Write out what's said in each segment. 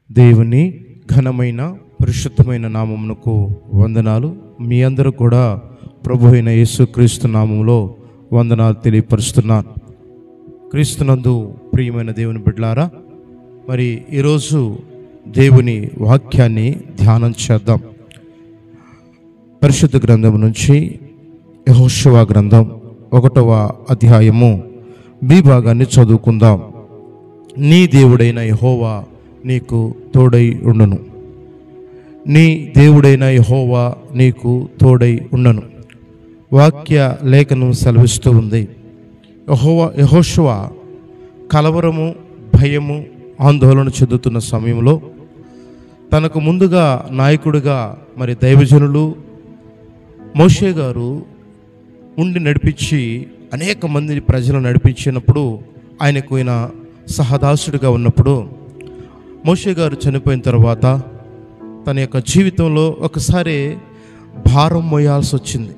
దేవుని ఘనమైన పరిశుద్ధమైన నామమునకు వందనాలు. మీ అందరూ కూడా ప్రభు అయిన యేసుక్రీస్తు నామములో వందనాలు తెలియపరుస్తున్నాను. క్రీస్తునందు ప్రియమైన దేవుని బిడ్డలారా, మరి ఈరోజు దేవుని వాక్యాన్ని ధ్యానం చేద్దాం. పరిశుద్ధ గ్రంథం నుంచి యెహోషువ గ్రంథం 1వ అధ్యాయము బి భాగాన్ని చదువుకుందాం. నీ దేవుడైన యెహోవా నీకు తోడై ఉండును. నీ దేవుడైన యెహోవా నీకు తోడై ఉండను. వాక్య లేఖనం సెలవిస్తూ ఉంది. యెహోషువ కలవరము, భయము, ఆందోళన చెందుతున్న సమయంలో తనకు ముందుగా నాయకుడిగా మరి దైవజనులు మోషే గారు ఉండి నడిపించి అనేక మంది ప్రజలు నడిపించినప్పుడు, ఆయనకు ఆయన సహదాసుడిగా ఉన్నప్పుడు, మోషే గారు చనిపోయిన తర్వాత తన యొక్క జీవితంలో ఒకసారి భారం మోయాల్సి వచ్చింది.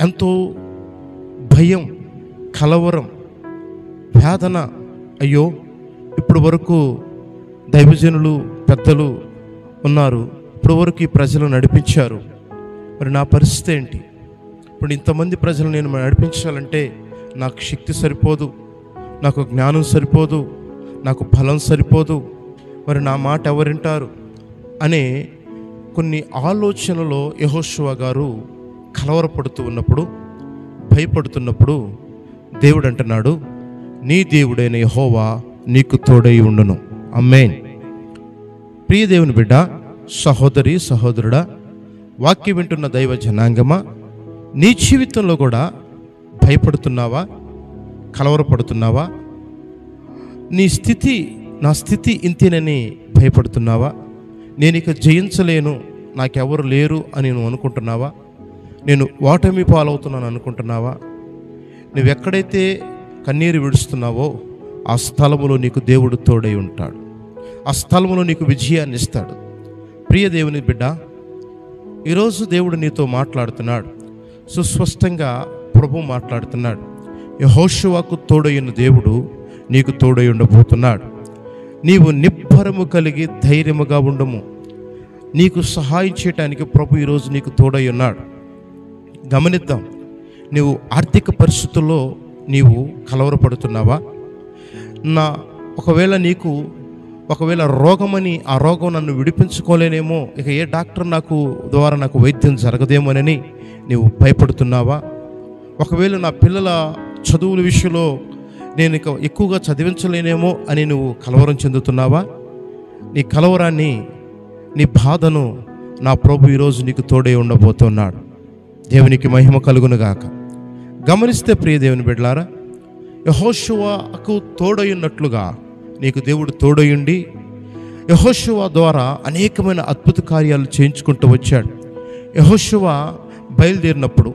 ఎంతో భయం, కలవరం, వేదన. అయ్యో, ఇప్పుడు వరకు దైవజనులు పెద్దలు ఉన్నారు, ఇప్పుడు వరకు ఈ ప్రజలు నడిపించారు, మరి నా పరిస్థితి ఏంటి? ఇప్పుడు ఇంతమంది ప్రజలు నేను నడిపించాలంటే నాకు శక్తి సరిపోదు, నాకు జ్ఞానం సరిపోదు, నాకు బలం సరిపోదు, మరి నా మాట ఎవరింటారు అనే కొన్ని ఆలోచనలో యెహోషువ గారు కలవరపడుతూ ఉన్నప్పుడు, భయపడుతున్నప్పుడు దేవుడు అంటున్నాడు, నీ దేవుడైన యెహోవా నీకు తోడై ఉండును. ఆమేన్. ప్రియ దేవుని బిడ్డ, సహోదరి సహోదరుడా, వాక్యం వింటున్న దైవ జనాంగమా, నీ జీవితంలో కూడా భయపడుతున్నావా? కలవరపడుతున్నావా? నీ స్థితి, నా స్థితి ఇంతేనని భయపడుతున్నావా? నేను ఇక జయించలేను, నాకెవరు లేరు అని నువ్వు అనుకుంటున్నావా? నేను ఓటమి పాలవుతున్నాను అనుకుంటున్నావా? నువ్వెక్కడైతే కన్నీరు విడుస్తున్నావో ఆ స్థలములో నీకు దేవుడు తోడై ఉంటాడు. ఆ స్థలములో నీకు విజయాన్ని ఇస్తాడు. ప్రియ దేవుని బిడ్డ, ఈరోజు దేవుడు నీతో మాట్లాడుతున్నాడు. సుస్పష్టంగా ప్రభు మాట్లాడుతున్నాడు. యెహోషువకు తోడైన దేవుడు నీకు తోడై ఉండబోతున్నాడు. నీవు నిబ్బరము కలిగి ధైర్యముగా ఉండము. నీకు సహాయం చేయటానికి ప్రభు ఈరోజు నీకు తోడై ఉన్నాడు. గమనిద్దాం. నీవు ఆర్థిక పరిస్థితుల్లో నీవు కలవరపడుతున్నావా? ఒకవేళ రోగమని, ఆ రోగం నన్ను విడిపించుకోలేనేమో, ఇక ఏ డాక్టర్ ద్వారా నాకు వైద్యం జరగదేమోనని నీవు భయపడుతున్నావా? ఒకవేళ నా పిల్లల చదువుల విషయంలో నేను ఇక ఎక్కువగా చదివించలేనేమో అని నువ్వు కలవరం చెందుతున్నావా? నీ కలవరాన్ని, నీ బాధను నా ప్రభు ఈరోజు నీకు తోడై ఉండబోతున్నాడు. దేవునికి మహిమ కలుగునుగాక. గమనిస్తే ప్రియ దేవుని బిడ్డలారా, యెహోషువకు తోడై ఉన్నట్లుగా నీకు దేవుడు తోడయుండి యెహోషువ ద్వారా అనేకమైన అద్భుత కార్యాలు చేయించుకుంటూ వచ్చాడు. యెహోషువ బయలుదేరినప్పుడు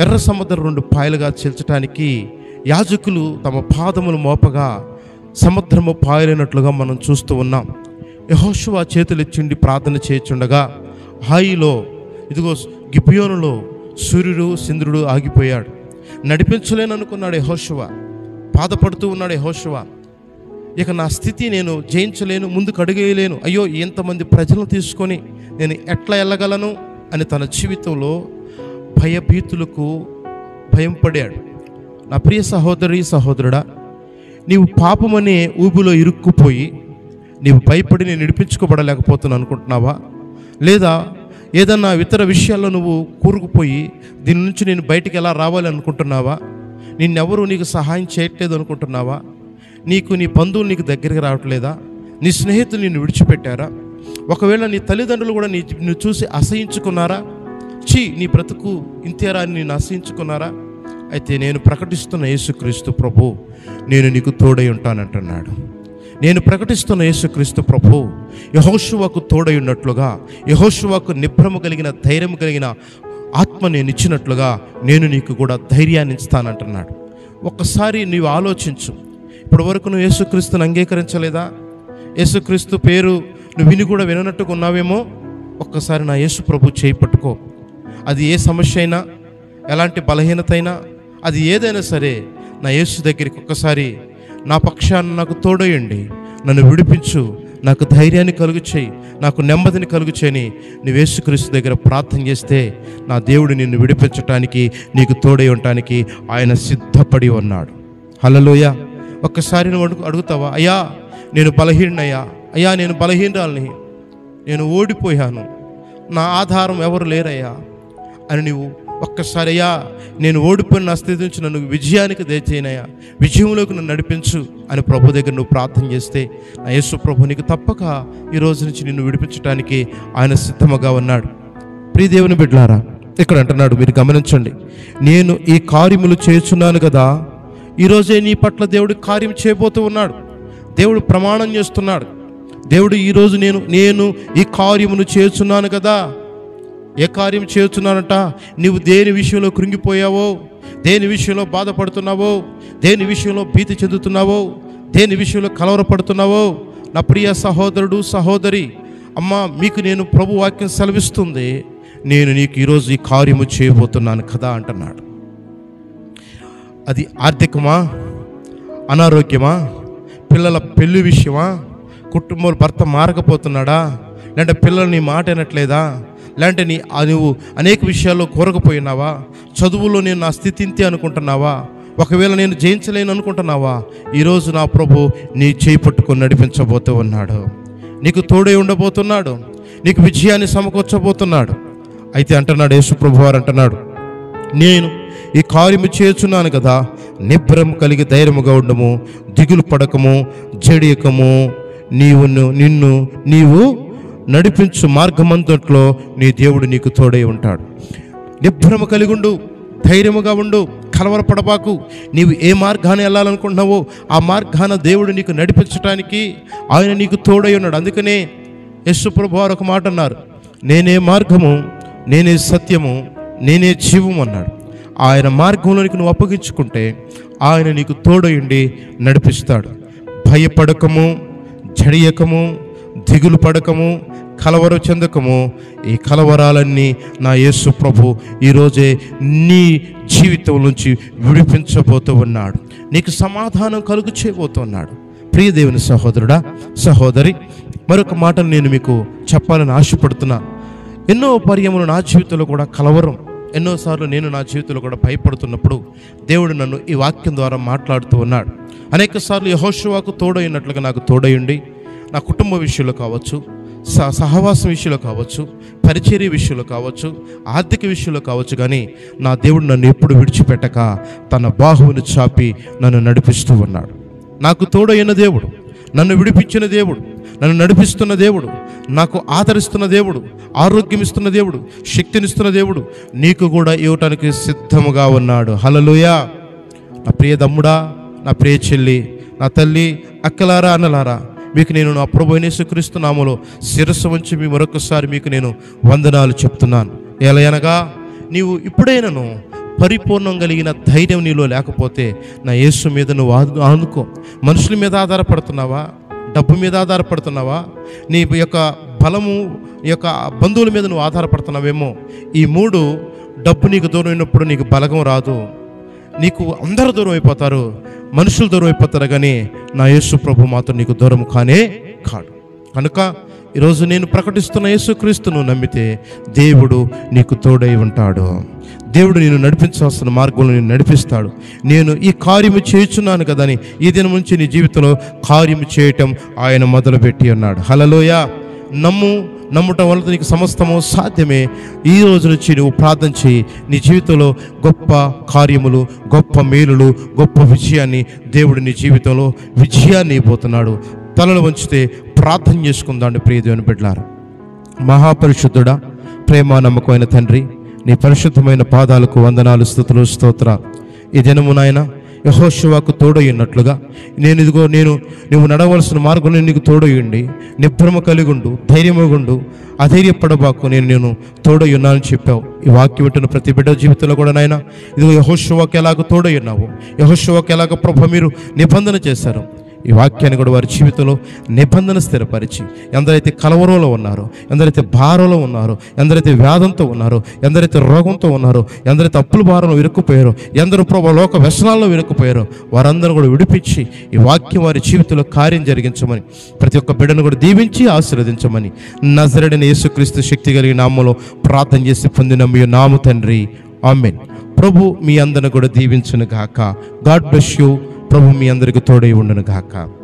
ఎర్ర సముద్రం 2 పాయలుగా చీల్చడానికి యాజకులు తమ పాదములు మోపగా సముద్రము పాయలైనట్లుగా మనం చూస్తూ ఉన్నాం. యెహోషువ చేతులెత్తి ప్రార్థన చేయుచుండగా హాయిలో, ఇదిగో గిబియోనులో సూర్యుడు చంద్రుడు ఆగిపోయాడు. నడిపించలేననుకున్నాడు యెహోషువ, బాధపడుతూ ఉన్నాడు యెహోషువ. ఇక నా స్థితి నేను జయించలేను, ముందుకు అడుగేయలేను, అయ్యో ఎంతమంది ప్రజలను తీసుకొని నేను ఎట్లా వెళ్ళగలను అని తన జీవితంలో భయభీతులకు భయం పడాడు. నా ప్రియ సహోదరి సహోదరుడా, నీవు పాపమనే ఊబిలో ఇరుక్కుపోయి నీవు భయపడి నేను నడిపించుకోబడలేకపోతున్నాను అనుకుంటున్నావా? లేదా ఏదన్నా ఇతర విషయాల్లో నువ్వు కూరుకుపోయి దీని నుంచి నేను బయటికి ఎలా రావాలి అనుకుంటున్నావా? నిన్నెవరూ నీకు సహాయం చేయట్లేదు అనుకుంటున్నావా? నీ బంధువులు నీకు దగ్గరికి రావట్లేదా? నీ స్నేహితులు నిన్ను విడిచిపెట్టారా? ఒకవేళ నీ తల్లిదండ్రులు కూడా నిన్ను చూసి అసహించుకున్నారా? నీ బ్రతుకు ఇంతేరా అని నిన్ను అసహించుకున్నారా? అయితే నేను ప్రకటిస్తున్న యేసుక్రీస్తు ప్రభు నేను నీకు తోడై ఉంటానంటున్నాడు. నేను ప్రకటిస్తున్న యేసుక్రీస్తు ప్రభు యెహోషువకు తోడై ఉన్నట్లుగా, యెహోషువకు నిబ్బరము కలిగిన, ధైర్యం కలిగిన ఆత్మ నేను ఇచ్చినట్లుగా నేను నీకు కూడా ధైర్యాన్ని ఇస్తానంటున్నాడు. ఒక్కసారి నీవు ఆలోచించు. ఇప్పటి వరకు నువ్వు యేసుక్రీస్తుని అంగీకరించలేదా? యేసుక్రీస్తు పేరు నువ్వు విని కూడా వినట్టుగా ఉన్నావేమో. ఒక్కసారి నా యేసు ప్రభు చేయి పట్టుకో. అది ఏ సమస్య అయినా, ఎలాంటి బలహీనత అయినా, అది ఏదైనా సరే నా యేసు దగ్గరికి ఒక్కసారి నా పక్షాన నాకు తోడయండి, నన్ను విడిపించు, నాకు ధైర్యాన్ని కలుగు చేయి, నాకు నెమ్మదిని కలుగు చేయని నువ్వు యేసుక్రీస్తు దగ్గర ప్రార్థన చేస్తే నా దేవుడు నిన్ను విడిపించటానికి, నీకు తోడై ఉండటానికి ఆయన సిద్ధపడి ఉన్నాడు. హల్లెలూయా. ఒక్కసారి నువ్వు అడుగుతావా, అయ్యా నేను బలహీనయ్యా, అయ్యా నేను బలహీనరాలని, నేను ఓడిపోయాను, నా ఆధారం ఎవరు లేరయ్యా అని నువ్వు ఒక్కసారి, అయ్యా నేను ఓడిపోయిన నా స్థితి నుంచి నన్ను విజయానికి దయచేయనయ్యా, విజయంలోకి నన్ను నడిపించు అని ప్రభు దగ్గర నువ్వు ప్రార్థన చేస్తే నా యేసు ప్రభు నీకు తప్పక ఈ రోజు నుంచి నిన్ను విడిపించడానికి ఆయన సిద్ధముగా ఉన్నాడు. ప్రియ దేవుని బిడ్డలారా, ఇక్కడ అంటున్నాడు, మీరు గమనించండి, నేను ఈ కార్యములు చేస్తున్నాను కదా. ఈరోజే నీ పట్ల దేవుడు కార్యం చేయబోతూ ఉన్నాడు. దేవుడు ప్రమాణం చేస్తున్నాడు. దేవుడు ఈరోజు నేను ఈ కార్యమును చేస్తున్నాను కదా. ఏ కార్యం చేస్తున్నానంట? నీవు దేని విషయంలో కృంగిపోయావో, దేని విషయంలో బాధపడుతున్నావో, దేని విషయంలో భీతి చెందుతున్నావో, దేని విషయంలో కలవరపడుతున్నావో, నా ప్రియ సహోదరుడు సహోదరి, అమ్మ మీకు నేను ప్రభు వాక్యం సెలవిస్తుంది, నేను నీకు ఈరోజు ఈ కార్యము చేయబోతున్నాను కదా అంటున్నాడు. అది ఆర్థికమా, అనారోగ్యమా, పిల్లల పెళ్లి విషయమా, కుటుంబంలో భర్త మారకపోతున్నాడా, లేదంటే పిల్లలు నీ మాట వినట్లేదా, లేదంటే నువ్వు అనేక విషయాల్లో కోరకపోయినావా, చదువులో నేను నా స్థితి ఇంతే అనుకుంటున్నావా, ఒకవేళ నేను జయించలేను అనుకుంటున్నావా, ఈరోజు నా ప్రభు నీ చేయి పట్టుకొని నడిపించబోతూ ఉన్నాడు. నీకు తోడై ఉండబోతున్నాడు, నీకు విజయాన్ని సమకూర్చబోతున్నాడు. అయితే అంటున్నాడు యేసు ప్రభు వారు అంటున్నాడు, నేను ఈ కార్యము చేస్తున్నాను కదా, నిబ్బరం కలిగి ధైర్యముగా ఉండము, దిగులు పడకము, జడియకము, నీవు నడిపించు మార్గమంతట్లో నీ దేవుడు నీకు తోడై ఉంటాడు. నిబ్బరము కలిగి ఉండు, ధైర్యముగా ఉండు, కలవరపడబాకు. నీవు ఏ మార్గాన్ని వెళ్ళాలనుకుంటున్నావో ఆ మార్గాన దేవుడు నీకు నడిపించడానికి ఆయన నీకు తోడై ఉన్నాడు. అందుకనే యేసు ప్రభువు వారు ఒక మాట అన్నారు, నేనే మార్గము, నేనే సత్యము, నేనే జీవము అన్నాడు. ఆయన మార్గంలోనికి నువ్వు అప్పగించుకుంటే ఆయన నీకు తోడయుండి నడిపిస్తాడు. భయపడకము, జడియకము, దిగులు పడకము, కలవర చెందకము. ఈ కలవరాలన్నీ నా యేసు ప్రభు ఈరోజే నీ జీవితం నుంచి విడిపించబోతూ ఉన్నాడు, నీకు సమాధానం కలుగు చేయబోతున్నాడు. ప్రియ దేవుని సహోదరుడా సహోదరి, మరొక మాటను నేను మీకు చెప్పాలని ఆశపడుతున్నాను. ఎన్నో పర్యములు నా జీవితంలో కూడా కలవరం, ఎన్నోసార్లు నేను నా జీవితంలో కూడా భయపడుతున్నప్పుడు దేవుడు నన్ను ఈ వాక్యం ద్వారా మాట్లాడుతూ ఉన్నాడు. అనేక సార్లు యెహోషువకు తోడైనట్లుగా నాకు తోడయుండి నా కుటుంబ విషయంలో కావచ్చు, సహవాసం విషయంలో కావచ్చు, పరిచర్య విషయంలో కావచ్చు, ఆర్థిక విషయంలో కావచ్చు, కానీ నా దేవుడు నన్ను ఎప్పుడు విడిచిపెట్టక తన బాహువుని చాపి నన్ను నడిపిస్తూ ఉన్నాడు. నాకు తోడైన దేవుడు, నన్ను విడిపించిన దేవుడు, నన్ను నడిపిస్తున్న దేవుడు, నాకు ఆదరిస్తున్న దేవుడు, ఆరోగ్యం ఇస్తున్న దేవుడు, శక్తినిస్తున్న దేవుడు నీకు కూడా ఇవ్వటానికి సిద్ధముగా ఉన్నాడు. హల్లెలూయా. నా ప్రియ తమ్ముడా, నా ప్రియ చెల్లి, నా తల్లి, అక్కలారా, అన్నలారా, మీకు నేను నా ప్రభువైన యేసుక్రీస్తు నామములో శిరస్సు వంచి మరొకసారి మీకు నేను వందనాలు చెప్తున్నాను. ఎలాగనగా నీవు ఇప్పుడైనాను పరిపూర్ణం కలిగిన ధైర్యం నీలో లేకపోతే నా యేసు మీద నువ్వు ఆనుకో. మనుషుల మీద ఆధారపడుతున్నావా? డబ్బు మీద ఆధారపడుతున్నావా? నీ యొక్క బలము, నీ యొక్క బంధువుల మీద నువ్వు ఆధారపడుతున్నావేమో. ఈ మూడు, డబ్బు నీకు దూరం అయినప్పుడు నీకు బలగం రాదు, నీకు అందరూ దూరం అయిపోతారు, మనుషులు దూరం అయిపోతారు, కానీ నా యేసు ప్రభు మాత్రం నీకు దూరం కానే కాడు. కనుక ఈరోజు నేను ప్రకటిస్తున్న యేసుక్రీస్తును నమ్మితే దేవుడు నీకు తోడై ఉంటాడు. దేవుడు నేను నడిపించాల్సిన మార్గంలో నేను నడిపిస్తాడు. నేను ఈ కార్యము చేయుచున్నాను కదా అని ఈ దినం నుంచి నీ జీవితంలో కార్యము చేయటం ఆయన మొదలుపెట్టి ఉన్నాడు. హల్లెలూయా. నమ్ముటం వల్ల నీకు సమస్తము సాధ్యమే. ఈ రోజు నుంచి నువ్వు ప్రార్థన చేయి. నీ జీవితంలో గొప్ప కార్యములు, గొప్ప మేలులు, గొప్ప విజయాన్ని దేవుడు నీ జీవితంలో విజయాన్ని ఇవ్వబోతున్నాడు. తలలు వంచితే ప్రార్థన చేసుకుందాండి. ప్రియ దేవుని బిడ్డలారా, మహాపరిశుద్ధుడా, ప్రేమ నమ్మకమైన తండ్రి, నీ పరిశుద్ధమైన పాదాలకు వందనాలు, స్తుతులు, స్తోత్రాలు. ఈ దినము నాయన యెహోషువకు తోడయ్యున్నట్లుగా నువ్వు నడవలసిన మార్గంలో నీకు తోడయ్యండి. నిబ్బరము కలిగుండు, ధైర్యముగుండు, అధైర్యపడబాకు, నేను తోడయ్యున్నానని చెప్పావు. ఈ వాక్యం వింటున్న ప్రతి బిడ్డ జీవితంలో కూడా నాయన ఇదిగో యెహోషువకు ఎలాగ తోడయ్యున్నావు, యెహోషువకు ఎలాగ ప్రభు మీరు నిబంధన చేశారు, ఈ వాక్యాన్ని కూడా వారి జీవితంలో నిబంధన స్థిరపరిచి, ఎందరైతే కలవరంలో ఉన్నారో, ఎందరైతే భారంలో ఉన్నారో, ఎందరైతే వ్యాధంతో ఉన్నారో, ఎందరైతే రోగంతో ఉన్నారో, ఎందరైతే అప్పుల భారంలో ఇరుక్కుపోయారో, ఎందరూ ప్రభు లోక వ్యసనాల్లో ఇరుక్కుపోయారో వారందరూ కూడా విడిపించి ఈ వాక్యం వారి జీవితంలో కార్యం జరిగించమని, ప్రతి ఒక్క బిడ్డను కూడా దీవించి ఆశీర్వదించమని నజరేయుడైన యేసుక్రీస్తు శక్తి కలిగిన నామములో ప్రార్థన చేసి పొందిన మీ నామ తండ్రి, ఆమేన్. ప్రభు మీ అందరిని కూడా దీవించును గాక. God bless you. ప్రభు మీ అందరికి తోడై ఉండును గాక.